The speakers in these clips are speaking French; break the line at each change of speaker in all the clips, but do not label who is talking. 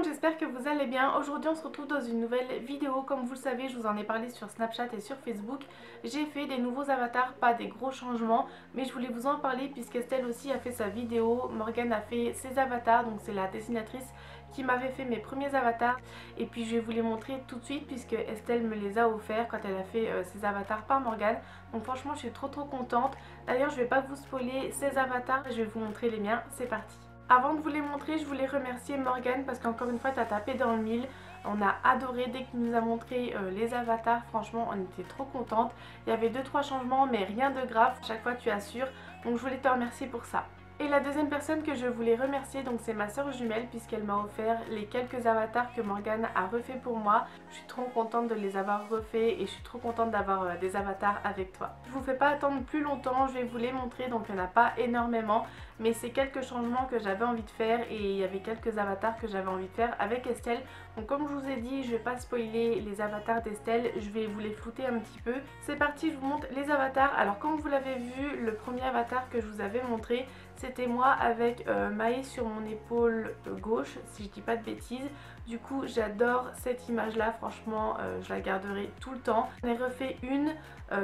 j'espère que vous allez bien. Aujourd'hui on se retrouve dans une nouvelle vidéo. Comme vous le savez, je vous en ai parlé sur Snapchat et sur Facebook. J'ai fait des nouveaux avatars, pas des gros changements, mais je voulais vous en parler puisqu'Estelle aussi a fait sa vidéo. Morgane a fait ses avatars, donc c'est la dessinatrice qui m'avait fait mes premiers avatars. Et puis je vais vous les montrer tout de suite puisque Estelle me les a offerts quand elle a fait ses avatars par Morgane. Donc franchement je suis trop contente. D'ailleurs je vais pas vous spoiler ses avatars, je vais vous montrer les miens. C'est parti. Avant de vous les montrer, je voulais remercier Morgane parce qu'encore une fois tu as tapé dans le mille. On a adoré dès qu'il nous a montré les avatars, franchement on était trop contente. Il y avait 2-3 changements mais rien de grave, chaque fois tu assures, donc je voulais te remercier pour ça. Et la deuxième personne que je voulais remercier, donc c'est ma soeur jumelle puisqu'elle m'a offert les quelques avatars que Morgane a refait pour moi. Je suis trop contente de les avoir refaits et je suis trop contente d'avoir des avatars avec toi. Je vous fais pas attendre plus longtemps, je vais vous les montrer, donc il n'y en a pas énormément, mais c'est quelques changements que j'avais envie de faire et il y avait quelques avatars que j'avais envie de faire avec Estelle. Donc comme je vous ai dit, je vais pas spoiler les avatars d'Estelle, je vais vous les flouter un petit peu. C'est parti, je vous montre les avatars. Alors comme vous l'avez vu, le premier avatar que je vous avais montré, c'était moi avec Maë sur mon épaule gauche, si je dis pas de bêtises. Du coup j'adore cette image là, franchement je la garderai tout le temps. J'en ai refait une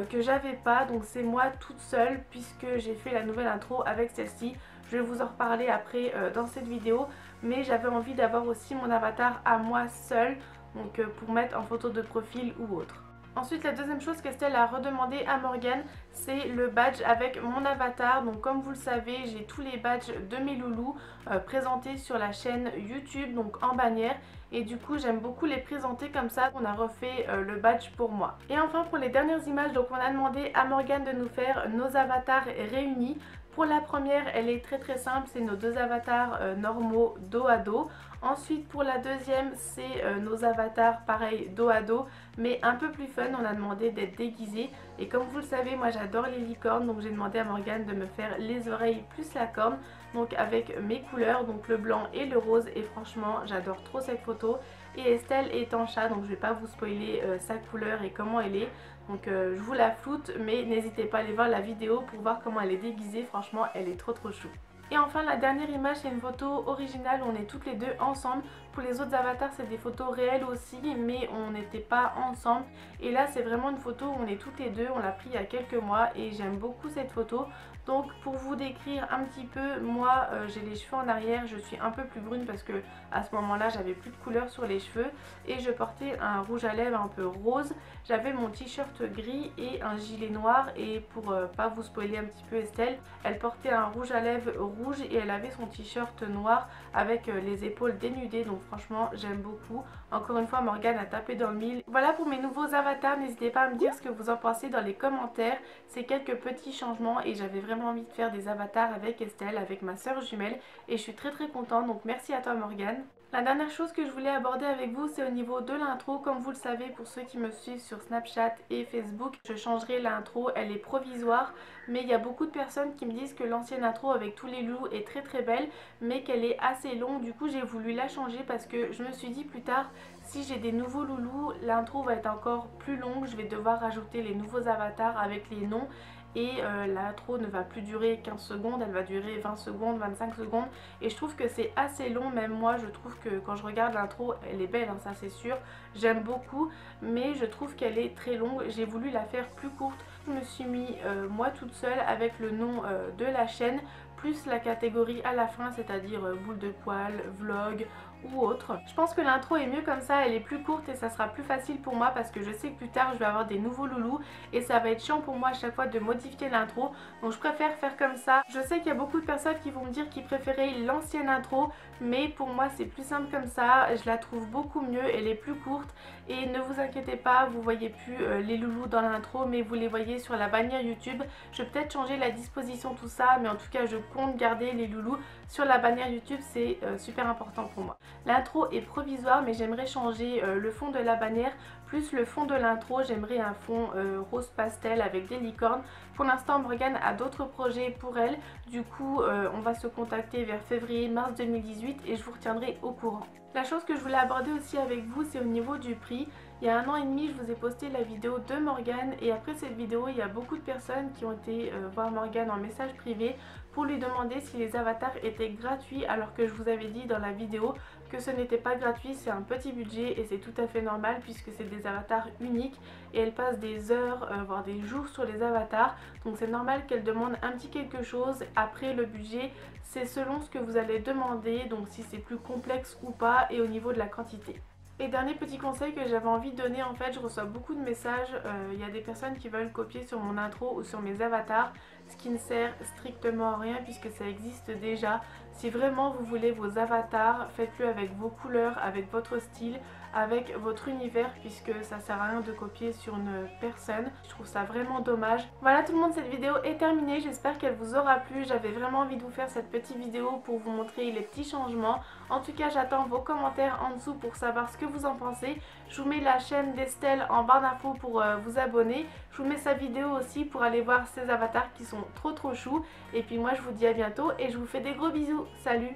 que j'avais pas, donc c'est moi toute seule puisque j'ai fait la nouvelle intro avec celle-ci. Je vais vous en reparler après dans cette vidéo, mais j'avais envie d'avoir aussi mon avatar à moi seule, donc pour mettre en photo de profil ou autre. Ensuite, la deuxième chose qu'Estelle a redemandé à Morgane, c'est le badge avec mon avatar. Donc comme vous le savez, j'ai tous les badges de mes loulous présentés sur la chaîne YouTube, donc en bannière. Et du coup j'aime beaucoup les présenter comme ça. On a refait le badge pour moi. Et enfin pour les dernières images, donc on a demandé à Morgane de nous faire nos avatars réunis. Pour la première, elle est très simple, c'est nos deux avatars normaux dos à dos. Ensuite pour la deuxième, c'est nos avatars pareil dos à dos, mais un peu plus fun. On a demandé d'être déguisés et comme vous le savez, moi j'adore les licornes, donc j'ai demandé à Morgane de me faire les oreilles plus la corne, donc avec mes couleurs, donc le blanc et le rose, et franchement j'adore trop cette photo. Et Estelle est en chat, donc je vais pas vous spoiler sa couleur et comment elle est, donc je vous la floute, mais n'hésitez pas à aller voir la vidéo pour voir comment elle est déguisée. Franchement elle est trop chou. Et enfin la dernière image, c'est une photo originale où on est toutes les deux ensemble. Pour les autres avatars c'est des photos réelles aussi, mais on n'était pas ensemble. Et là c'est vraiment une photo où on est toutes les deux, on l'a pris il y a quelques mois et j'aime beaucoup cette photo. Donc pour vous décrire un petit peu, moi j'ai les cheveux en arrière, je suis un peu plus brune parce que à ce moment là j'avais plus de couleur sur les cheveux. Et je portais un rouge à lèvres un peu rose, j'avais mon t-shirt gris et un gilet noir. Et pour pas vous spoiler un petit peu Estelle, elle portait un rouge à lèvres rouge et elle avait son t-shirt noir avec les épaules dénudées. Donc franchement j'aime beaucoup. Encore une fois Morgane a tapé dans le mille. Voilà pour mes nouveaux avatars, n'hésitez pas à me dire ce que vous en pensez dans les commentaires. C'est quelques petits changements et j'avais vraiment envie de faire des avatars avec Estelle, avec ma soeur jumelle, et je suis très contente, donc merci à toi Morgane. La dernière chose que je voulais aborder avec vous, c'est au niveau de l'intro. Comme vous le savez, pour ceux qui me suivent sur Snapchat et Facebook, je changerai l'intro, elle est provisoire, mais il y a beaucoup de personnes qui me disent que l'ancienne intro avec tous les loups est très belle, mais qu'elle est assez longue. Du coup j'ai voulu la changer parce que je me suis dit plus tard, si j'ai des nouveaux loulous, l'intro va être encore plus longue, je vais devoir rajouter les nouveaux avatars avec les noms. Et l'intro ne va plus durer 15 secondes, elle va durer 20 secondes, 25 secondes. Et je trouve que c'est assez long, même moi je trouve que quand je regarde l'intro, elle est belle, hein, ça c'est sûr. J'aime beaucoup, mais je trouve qu'elle est très longue. J'ai voulu la faire plus courte. Je me suis mis moi toute seule avec le nom de la chaîne, plus la catégorie à la fin, c'est-à-dire boule de poil, vlog ou autre. Je pense que l'intro est mieux comme ça, elle est plus courte et ça sera plus facile pour moi parce que je sais que plus tard je vais avoir des nouveaux loulous et ça va être chiant pour moi à chaque fois de modifier l'intro, donc je préfère faire comme ça. Je sais qu'il y a beaucoup de personnes qui vont me dire qu'ils préféraient l'ancienne intro, mais pour moi c'est plus simple comme ça, je la trouve beaucoup mieux, elle est plus courte. Et ne vous inquiétez pas, vous voyez plus les loulous dans l'intro, mais vous les voyez sur la bannière YouTube. Je vais peut-être changer la disposition, tout ça, mais en tout cas je compte garder les loulous sur la bannière YouTube, c'est super important pour moi. L'intro est provisoire, mais j'aimerais changer le fond de la bannière plus le fond de l'intro. J'aimerais un fond rose pastel avec des licornes. Pour l'instant Morgane a d'autres projets pour elle, du coup on va se contacter vers février-mars 2018 et je vous retiendrai au courant. La chose que je voulais aborder aussi avec vous, c'est au niveau du prix. Il y a 1 an et demi, je vous ai posté la vidéo de Morgane et après cette vidéo, il y a beaucoup de personnes qui ont été voir Morgane en message privé pour lui demander si les avatars étaient gratuits, alors que je vous avais dit dans la vidéo que ce n'était pas gratuit, c'est un petit budget et c'est tout à fait normal puisque c'est des avatars uniques et elle passe des heures, voire des jours sur les avatars, donc c'est normal qu'elle demande un petit quelque chose. Après, le budget, c'est selon ce que vous allez demander, donc si c'est plus complexe ou pas, et au niveau de la quantité. Et dernier petit conseil que j'avais envie de donner, en fait je reçois beaucoup de messages, il y a des personnes qui veulent copier sur mon intro ou sur mes avatars, ce qui ne sert strictement à rien puisque ça existe déjà. Si vraiment vous voulez vos avatars, faites-le avec vos couleurs, avec votre style, avec votre univers, puisque ça sert à rien de copier sur une personne. Je trouve ça vraiment dommage. Voilà tout le monde, cette vidéo est terminée, j'espère qu'elle vous aura plu. J'avais vraiment envie de vous faire cette petite vidéo pour vous montrer les petits changements. En tout cas, j'attends vos commentaires en dessous pour savoir ce que vous en pensez. Je vous mets la chaîne d'Estelle en barre d'infos pour vous abonner. Je vous mets sa vidéo aussi pour aller voir ses avatars qui sont trop choux. Et puis moi je vous dis à bientôt et je vous fais des gros bisous. Salut!